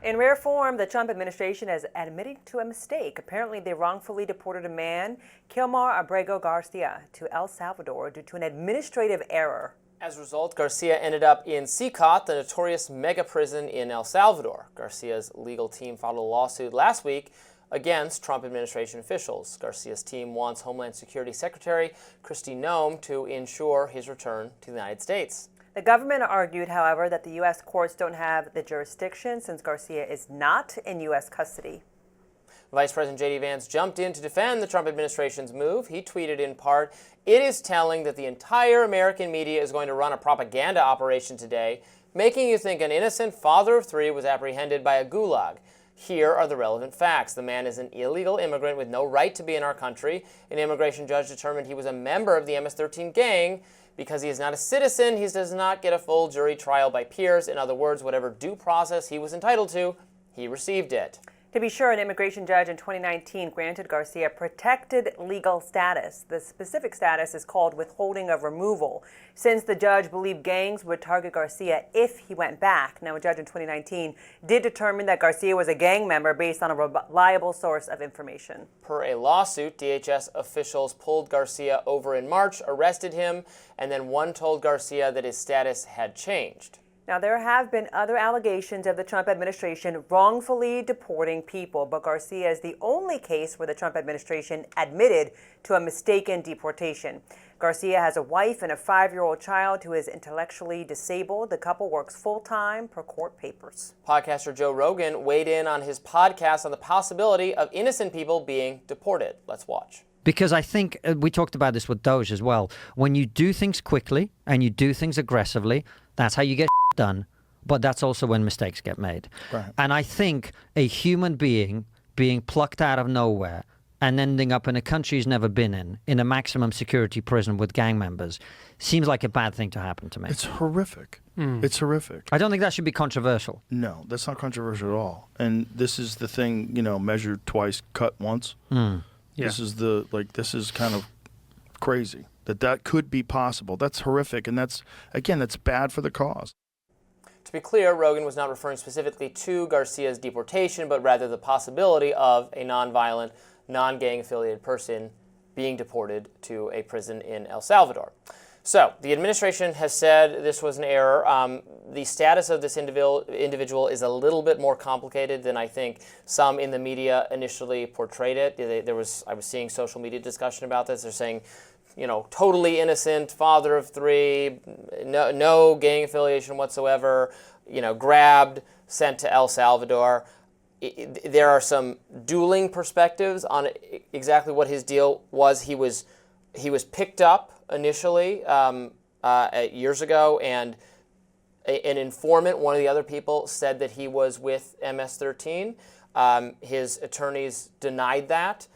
In rare form, the Trump administration is admitting to a mistake. Apparently, they wrongfully deported a man, Kilmar Abrego Garcia, to El Salvador due to an administrative error. As a result, Garcia ended up in CCOT, the notorious mega prison in El Salvador. Garcia's legal team filed a lawsuit last week against Trump administration officials. Garcia's team wants Homeland Security Secretary Kristi Noem to ensure his return to the United States. The government argued, however, that the U.S. courts don't have the jurisdiction since Garcia is not in U.S. custody. Vice President J.D. Vance jumped in to defend the Trump administration's move. He tweeted in part, "It is telling that the entire American media is going to run a propaganda operation today, making you think an innocent father of three was apprehended by a gulag. Here are the relevant facts. The man is an illegal immigrant with no right to be in our country. An immigration judge determined he was a member of the MS-13 gang. Because he is not a citizen, he does not get a full jury trial by peers. In other words, whatever due process he was entitled to, he received it." To be sure, an immigration judge in 2019 granted Garcia protected legal status. The specific status is called withholding of removal, since the judge believed gangs would target Garcia if he went back. Now, a judge in 2019 did determine that Garcia was a gang member based on a reliable source of information. Per a lawsuit, DHS officials pulled Garcia over in March, arrested him, and then one told Garcia that his status had changed. Now, there have been other allegations of the Trump administration wrongfully deporting people, but Garcia is the only case where the Trump administration admitted to a mistaken deportation. Garcia has a wife and a 5-year-old child who is intellectually disabled. The couple works full-time per court papers. Podcaster Joe Rogan weighed in on his podcast on the possibility of innocent people being deported. Let's watch. Because I think we talked about this with Doge as well. When you do things quickly and you do things aggressively, that's how you get done. But that's also when mistakes get made. Right. And I think a human being being plucked out of nowhere and ending up in a country he's never been in a maximum security prison with gang members, seems like a bad thing to happen to me. It's horrific. It's horrific. I don't think that should be controversial. No, that's not controversial at all. And this is the thing, measured twice, cut once. Yeah. This is kind of crazy that could be possible. That's horrific. And that's bad for the cause. To be clear, Rogan was not referring specifically to Garcia's deportation, but rather the possibility of a nonviolent, non-gang affiliated person being deported to a prison in El Salvador. So, the administration has said this was an error. The status of this individual is a little bit more complicated than I think some in the media initially portrayed it. I was seeing social media discussion about this. They're saying, totally innocent, father of three, no gang affiliation whatsoever, grabbed, sent to El Salvador. There are some dueling perspectives on exactly what his deal was. He was picked up initially years ago, and an informant, one of the other people, said that he was with MS-13. His attorneys denied that.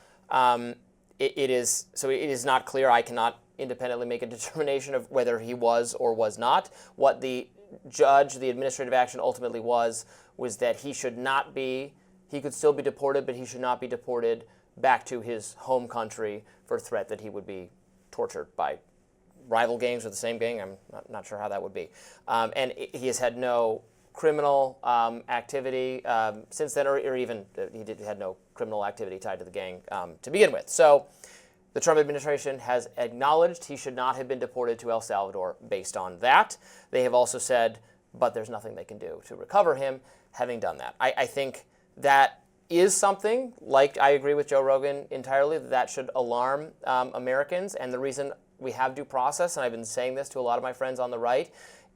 It is not clear. I cannot independently make a determination of whether he was or was not. What the administrative action ultimately was that he could still be deported, but he should not be deported back to his home country for threat that he would be tortured by rival gangs or the same gang. I'm not sure how that would be. And he has had no criminal activity since then, or even he had no criminal activity tied to the gang to begin with. So the Trump administration has acknowledged he should not have been deported to El Salvador based on that. They have also said, but there's nothing they can do to recover him having done that. I think that is something, like I agree with Joe Rogan entirely, that should alarm Americans. And the reason we have due process, and I've been saying this to a lot of my friends on the right,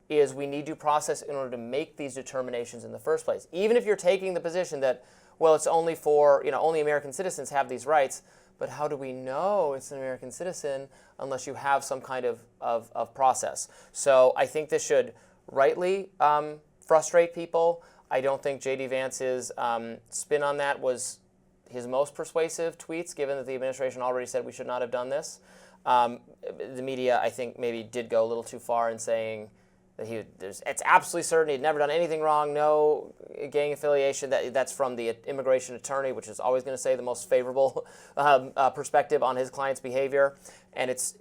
is we need due process in order to make these determinations in the first place. Even if you're taking the position that, well, it's only for, only American citizens have these rights, but how do we know it's an American citizen unless you have some kind of process? So I think this should rightly frustrate people. I don't think J.D. Vance's spin on that was his most persuasive tweets, given that the administration already said we should not have done this. The media, I think, maybe did go a little too far in saying that it's absolutely certain he'd never done anything wrong, no gang affiliation. That's from the immigration attorney, which is always going to say the most favorable perspective on his client's behavior.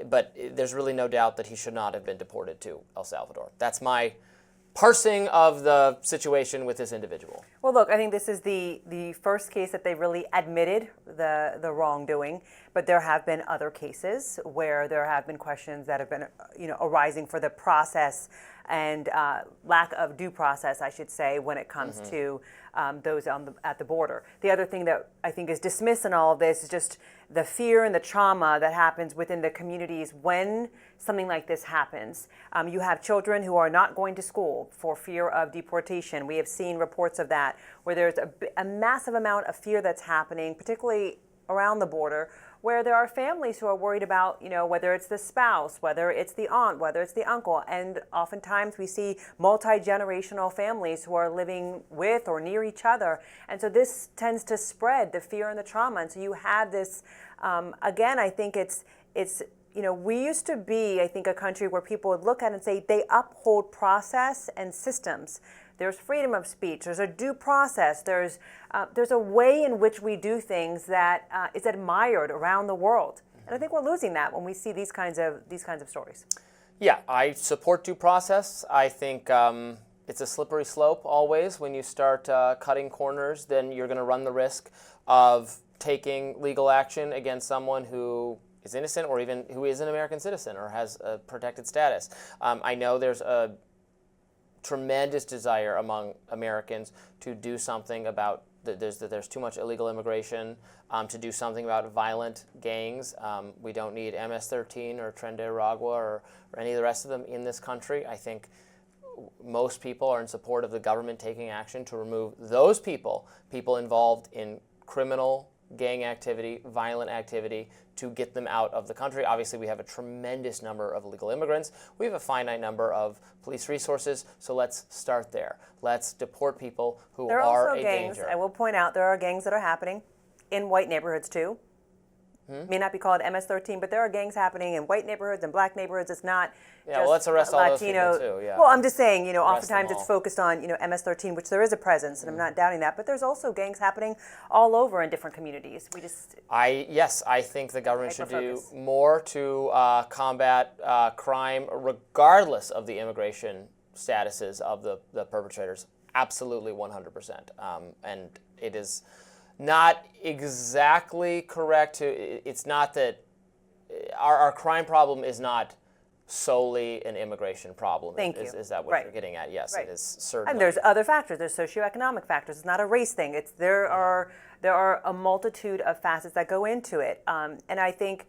But there's really no doubt that he should not have been deported to El Salvador. That's my parsing of the situation with this individual. Well, look, I think this is the first case that they really admitted the wrongdoing, but there have been other cases where there have been questions that have been, arising for the process and lack of due process, I should say, when it comes to those at the border. The other thing that I think is dismissed in all of this is just the fear and the trauma that happens within the communities when something like this happens. You have children who are not going to school for fear of deportation. We have seen reports of that, where there's a massive amount of fear that's happening, particularly around the border, where there are families who are worried about, whether it's the spouse, whether it's the aunt, whether it's the uncle. And oftentimes we see multi-generational families who are living with or near each other. And so this tends to spread the fear and the trauma. And so you have this, again, I think it's we used to be, I think, a country where people would look at it and say they uphold process and systems. There's freedom of speech. There's a due process. There's a way in which we do things that is admired around the world. And I think we're losing that when we see these kinds of stories. Yeah, I support due process. I think it's a slippery slope always. When you start cutting corners, then you're going to run the risk of taking legal action against someone who is innocent or even who is an American citizen or has a protected status. I know there's a tremendous desire among Americans to do something about there's too much illegal immigration, to do something about violent gangs. We don't need MS-13 or Tren de Aragua or any of the rest of them in this country. I think most people are in support of the government taking action to remove those people involved in criminal gang activity, violent activity, to get them out of the country. Obviously, we have a tremendous number of illegal immigrants. We have a finite number of police resources, so let's start there. Let's deport people who There are also a gangs, danger. I will point out, there are gangs that are happening in white neighborhoods too. May not be called MS-13, but there are gangs happening in white neighborhoods and black neighborhoods. It's not Yeah, just well, let's arrest all those Latino. people too, yeah. Well, I'm just saying, them oftentimes it's all. focused on, MS-13, which there is a presence, and I'm not doubting that. But there's also gangs happening all over in different communities. I think the government should do Hyper-focus. more to combat crime, regardless of the immigration statuses of the perpetrators. Absolutely, 100%. And it is not exactly correct it's not that our crime problem is not solely an immigration problem. Thank you. Is that what Right. you're getting at? Yes, Right. it is certainly. And there's other factors. There's socioeconomic factors. It's not a race thing. There are a multitude of facets that go into it. And I think,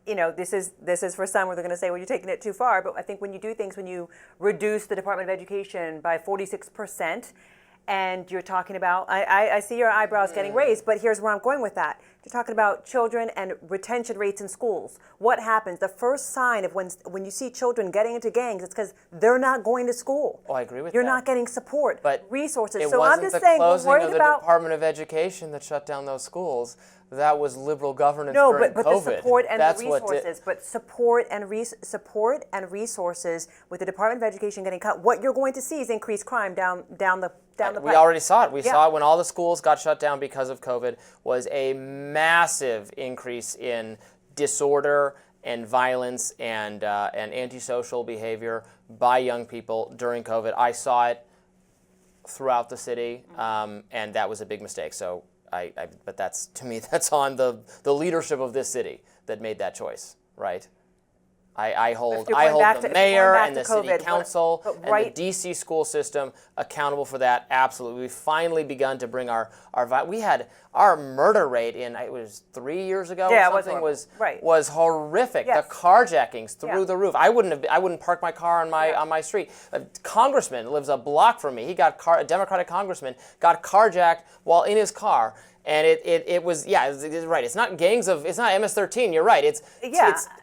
this is for some where they're going to say, well, you're taking it too far. But I think when you do things, when you reduce the Department of Education by 46%, and you're talking about, I see your eyebrows getting raised, but here's where I'm going with that. You're talking about children and retention rates in schools. What happens? The first sign of when you see children getting into gangs, it's because they're not going to school. Oh, I agree with You're that. not getting support, But resources. It So wasn't I'm just the saying, we're closing worried of the about. Department of Education that shut down those schools. That was liberal governance No, during but COVID. the support and That's the what did- resources. But support and resources with the Department of Education getting cut. What you're going to see is increased crime down the We pipe. already saw it. We Yeah. saw it when all the schools got shut down because of COVID, was a massive increase in disorder and violence and antisocial behavior by young people during COVID. I saw it throughout the city, and that was a big mistake. So, but that's, to me, that's on the leadership of this city that made that choice, right? I hold you're going back the to- mayor going back and to the city COVID, council but and the right- DC school system accountable for that. Absolutely, we've finally begun to bring we had our murder rate in, it was 3 years ago. Yeah, or it was something horrible. Right. was horrific. Yes. The carjackings through Yeah. the roof. I wouldn't park my car on my street. A congressman lives a block from me. A Democratic congressman got carjacked while in his car. And it was, it's right. It's not it's not MS-13. You're right. It's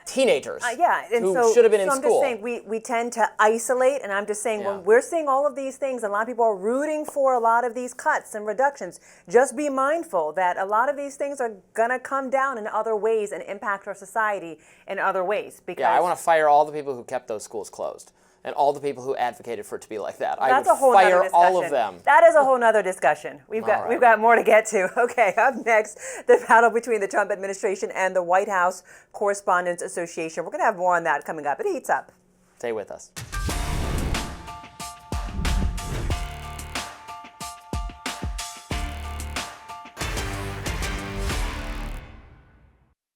teenagers And who so, should have been in I'm school. just saying we tend to isolate, and I'm just saying when we're seeing all of these things, and a lot of people are rooting for a lot of these cuts and reductions, just be mindful that a lot of these things are going to come down in other ways and impact our society in other ways. Because I want to fire all the people who kept those schools closed and all the people who advocated for it to be like that. I that's would a whole nother fire discussion. all of them. That is a whole nother discussion. We've right. got more to get to. Okay, up next, the battle between the Trump administration and the White House Correspondents Association. We're going to have more on that coming up. It heats up. Stay with us.